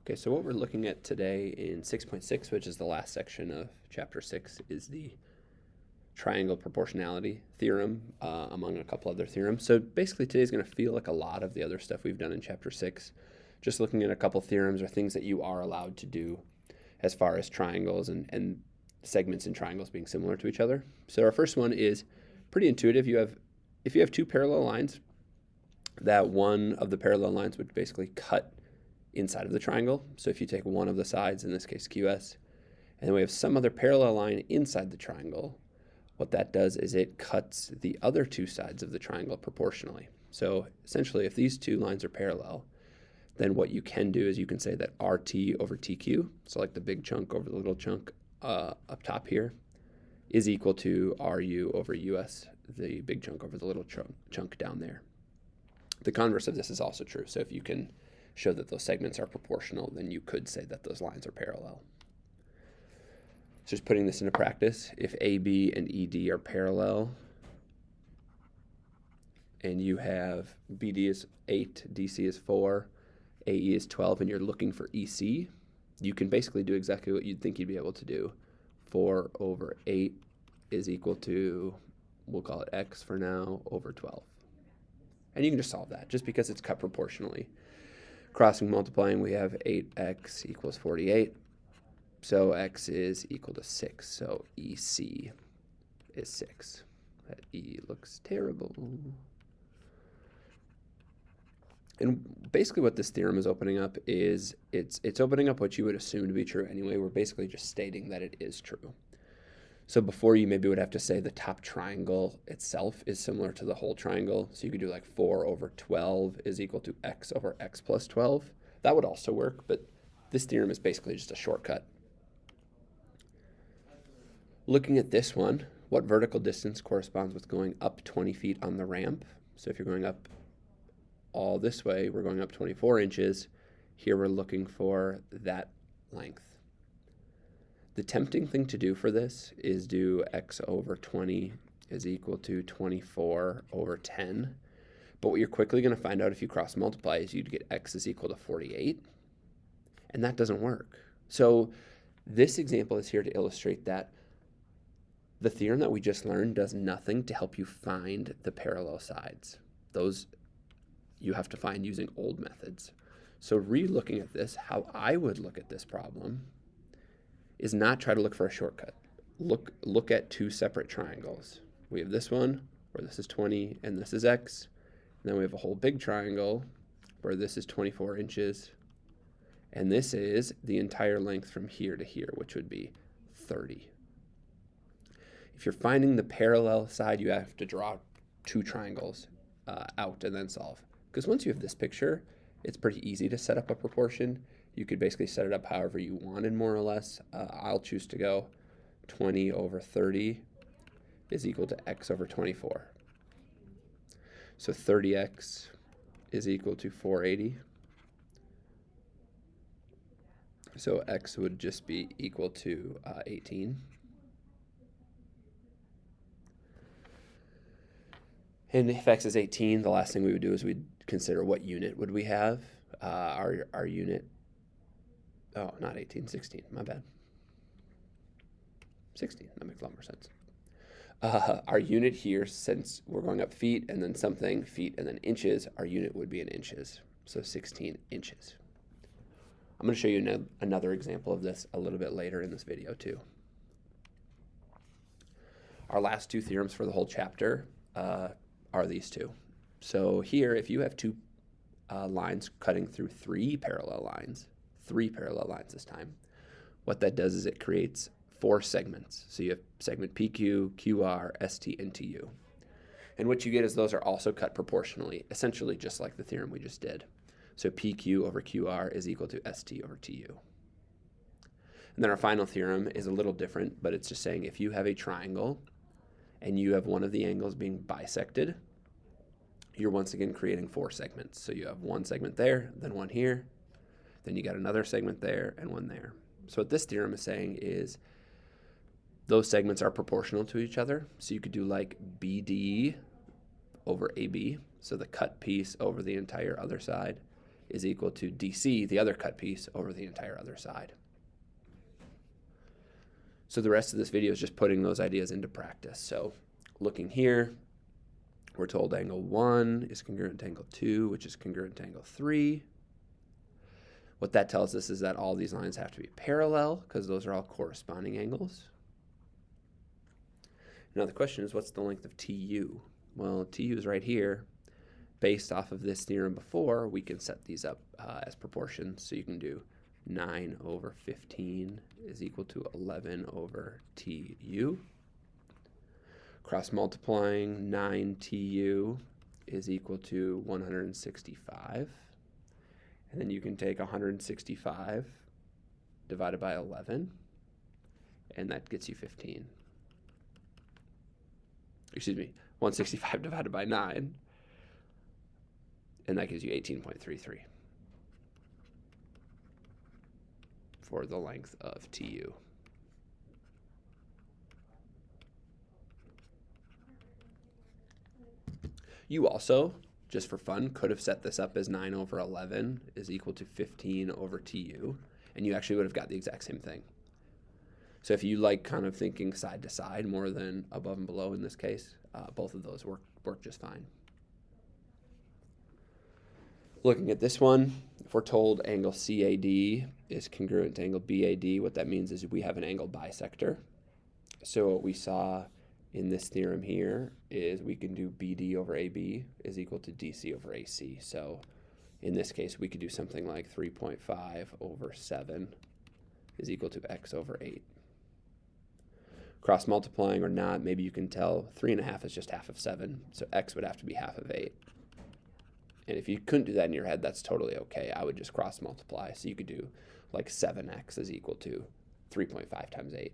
Okay, so what we're looking at today in 6.6, which is the last section of chapter 6, is the triangle proportionality theorem, among a couple other theorems. So basically today's going to feel like a lot of the other stuff we've done in chapter 6, just looking at a couple theorems or things that you are allowed to do as far as triangles and segments in triangles being similar to each other. So our first one is pretty intuitive. If you have two parallel lines, that one of the parallel lines would basically cut inside of the triangle. So if you take one of the sides, in this case QS, and then we have some other parallel line inside the triangle, what that does is it cuts the other two sides of the triangle proportionally. So essentially, if these two lines are parallel, then what you can do is you can say that RT over TQ, so like the big chunk over the little chunk up top here, is equal to RU over US, the big chunk over the little chunk down there. The converse of this is also true. So if you can show that those segments are proportional, then you could say that those lines are parallel. So just putting this into practice, if AB and ED are parallel, and you have BD is 8, DC is 4, AE is 12, and you're looking for EC, you can basically do exactly what you'd think you'd be able to do. 4 over 8 is equal to, we'll call it X for now, over 12. And you can just solve that, just because it's cut proportionally. Crossing multiplying, we have 8x equals 48. So x is equal to 6. So EC is 6. That E looks terrible. And basically what this theorem is opening up is it's opening up what you would assume to be true anyway. We're basically just stating that it is true. So before you maybe would have to say the top triangle itself is similar to the whole triangle. So you could do like 4 over 12 is equal to x over x plus 12. That would also work, but this theorem is basically just a shortcut. Looking at this one, what vertical distance corresponds with going up 20 feet on the ramp? So if you're going up all this way, we're going up 24 inches. Here we're looking for that length. The tempting thing to do for this is do x over 20 is equal to 24 over 10. But what you're quickly going to find out if you cross multiply is you'd get x is equal to 48. And that doesn't work. So this example is here to illustrate that the theorem that we just learned does nothing to help you find the parallel sides. Those you have to find using old methods. So re-looking at this, how I would look at this problem is not try to look for a shortcut. Look at two separate triangles. We have this one where this is 20 and this is x. And then we have a whole big triangle where this is 24 inches. And this is the entire length from here to here, which would be 30. If you're finding the parallel side, you have to draw two triangles out and then solve. Because once you have this picture, it's pretty easy to set up a proportion. You could basically set it up however you wanted, more or less. I'll choose to go 20 over 30 is equal to x over 24. So 30x is equal to 480. So x would just be equal to 18. And if x is 18, the last thing we would do is we'd consider what unit would we have. Our unit, oh, not 18, 16, my bad. 16, that makes a lot more sense. Our unit here, since we're going up feet and then something, feet and then inches, our unit would be in inches. So 16 inches. I'm going to show you another example of this a little bit later in this video too. Our last two theorems for the whole chapter are these two. So here, if you have two lines cutting through three parallel lines this time, what that does is it creates 4 segments. So you have segment PQ, QR, ST, and TU. And what you get is those are also cut proportionally, essentially just like the theorem we just did. So PQ over QR is equal to ST over TU. And then our final theorem is a little different, but it's just saying if you have a triangle and you have one of the angles being bisected, you're once again creating 4 segments. So you have one segment there, then one here, then you got another segment there, and one there. So what this theorem is saying is those segments are proportional to each other. So you could do like BD over AB, so the cut piece over the entire other side, is equal to DC, the other cut piece, over the entire other side. So the rest of this video is just putting those ideas into practice. So looking here, we're told angle 1 is congruent to angle 2, which is congruent to angle 3. What that tells us is that all these lines have to be parallel because those are all corresponding angles. Now the question is, what's the length of TU? Well, TU is right here. Based off of this theorem before, we can set these up as proportions. So you can do 9 over 15 is equal to 11 over TU. Cross multiplying 9 TU is equal to 165. And then you can take 165 divided by 11, and that gets you 15. Excuse me, 165 divided by 9, and that gives you 18.33 for the length of TU. You also, just for fun, could have set this up as 9 over 11 is equal to 15 over TU, and you actually would have got the exact same thing. So if you like kind of thinking side to side more than above and below in this case, both of those work just fine. Looking at this one, if we're told angle CAD is congruent to angle BAD, what that means is we have an angle bisector. So what we saw in this theorem here is we can do BD over AB is equal to DC over AC. So in this case, we could do something like 3.5 over 7 is equal to x over 8. Cross multiplying or not, maybe you can tell 3.5 is just half of 7, so x would have to be half of 8. And if you couldn't do that in your head, that's totally okay. I would just cross multiply. So you could do like 7x is equal to 3.5 times 8.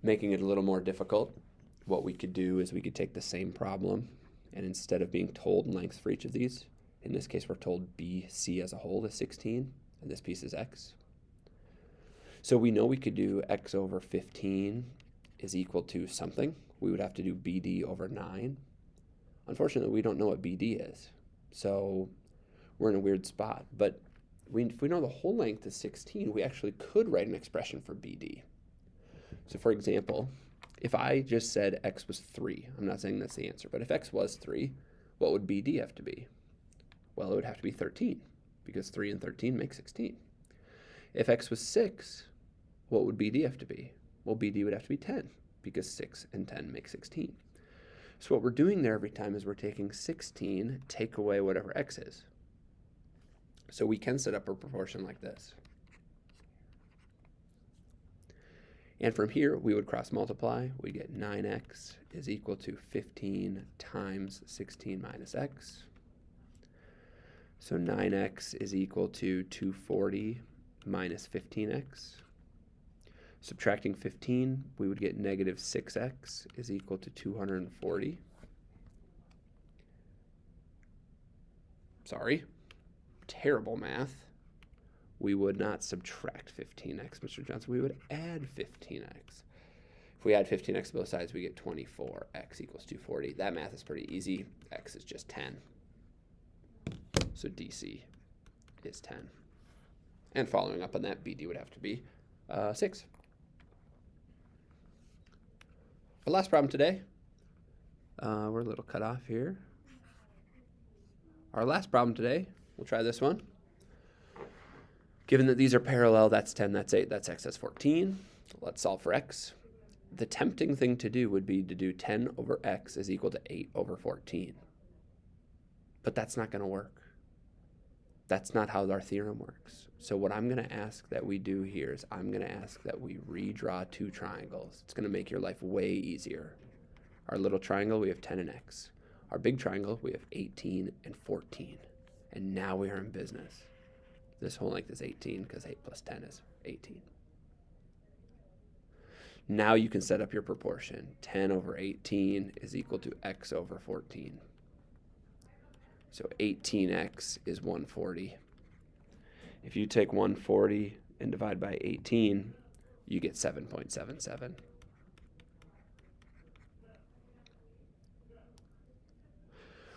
Making it a little more difficult, what we could do is we could take the same problem, and instead of being told lengths for each of these, in this case we're told BC as a whole is 16, and this piece is x. So we know we could do x over 15 is equal to something. We would have to do BD over 9. Unfortunately, we don't know what BD is, so we're in a weird spot. But if we know the whole length is 16, we actually could write an expression for BD. So for example, if I just said x was 3, I'm not saying that's the answer, but if x was 3, what would BD have to be? Well, it would have to be 13, because 3 and 13 make 16. If x was 6, what would BD have to be? Well, BD would have to be 10, because 6 and 10 make 16. So what we're doing there every time is we're taking 16, take away whatever x is. So we can set up a proportion like this. And from here, we would cross multiply. We get 9x is equal to 15 times 16 minus x. So 9x is equal to 240 minus 15x. Subtracting 15, we would get negative 6x is equal to 240. Sorry, terrible math. We would not subtract 15x, Mr. Johnson. We would add 15x. If we add 15x to both sides, we get 24x equals 240. That math is pretty easy. X is just 10. So DC is 10. And following up on that, BD would have to be 6. Our last problem today. We're a little cut off here. Our last problem today, we'll try this one. Given that these are parallel, that's 10, that's 8, that's x, that's 14. Let's solve for x. The tempting thing to do would be to do 10 over x is equal to 8 over 14. But that's not going to work. That's not how our theorem works. So what I'm going to ask that we do here is I'm going to ask that we redraw two triangles. It's going to make your life way easier. Our little triangle, we have 10 and x. Our big triangle, we have 18 and 14. And now we are in business. This whole length is 18 because 8 plus 10 is 18. Now you can set up your proportion. 10 over 18 is equal to x over 14. So 18x is 140. If you take 140 and divide by 18, you get 7.77.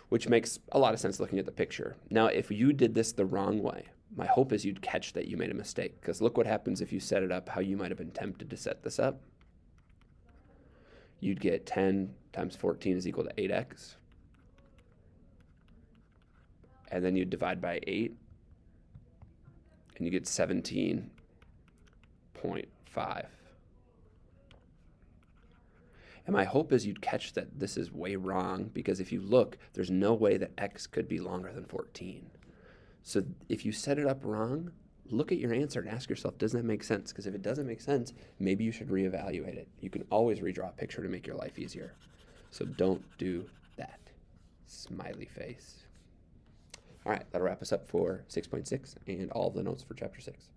which makes a lot of sense looking at the picture. Now, if you did this the wrong way, my hope is you'd catch that you made a mistake, because look what happens if you set it up how you might have been tempted to set this up. You'd get 10 times 14 is equal to 8x. And then you'd divide by 8, and you get 17.5. And my hope is you'd catch that this is way wrong, because if you look, there's no way that x could be longer than 14. So if you set it up wrong, look at your answer and ask yourself, does that make sense? Because if it doesn't make sense, maybe you should reevaluate it. You can always redraw a picture to make your life easier. So don't do that. Smiley face. All right, that'll wrap us up for 6.6 and all of the notes for Chapter 6.